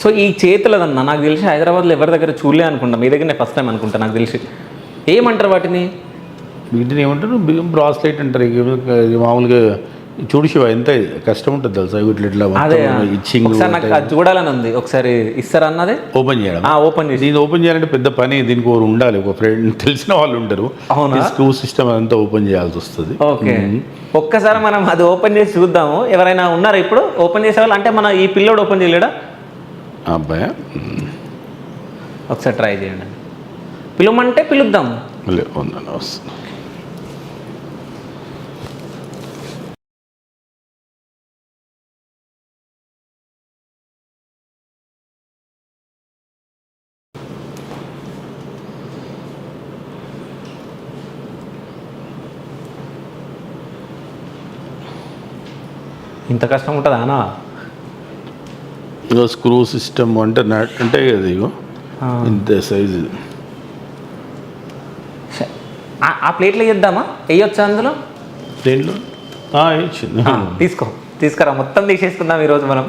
So ఈ చేతులదన్న నాకు తెలిసి హైదరాబాద్లో ఎవరి దగ్గర చూడలే అనుకుంటా, మీ దగ్గర ఫస్ట్ టైం అనుకుంటా నాకు తెలిసి. ఏమంటారు వాటిని? వీటిని ఏమంటారు, బ్రాస్లైట్ అంటారు. ఇది మామూలుగా చూడు శివ, ఎంత కష్టం ఉంటుంది తెలుసా వీటిలో ఇట్లా అదే ఇచ్చింగ్. ఒకసారి నాకు అది చూడాలని ఉంది, ఒకసారి ఇస్తారా అన్నది? ఓపెన్ చేయడం, ఓపెన్ చేసి దీన్ని ఓపెన్ చేయాలంటే పెద్ద పని. దీనికి ఒకరు ఉండాలి, ఒక ఫ్రెండ్ తెలిసిన వాళ్ళు ఉంటారు. స్క్రూ సిస్టమ్ అదంతా ఓపెన్ చేయాల్సి వస్తుంది. ఓకే, ఒక్కసారి మనం అది ఓపెన్ చేసి చూద్దాము. ఎవరైనా ఉన్నారా ఇప్పుడు ఓపెన్ చేసే వాళ్ళు? అంటే మన ఈ పిల్లోడు ఓపెన్ చేయలేడా అబ్బాయి? ఒకసారి ట్రై చేయండి, పిలువమంటే పిలుద్దాం. వస్తుంది. ఇంత కష్టం ఉంటుందా అన్న? ఇగో స్క్రూ సిస్టమ్ అంటే అంటే కదా, ఇగో ఇంత సైజు. ఆ ప్లేట్లో వేద్దామా? వేయొచ్చా అందులో? దేంట్లో వేయచ్చు. తీసుకురా, మొత్తం తీసేసుకుందాం ఈరోజు మనం.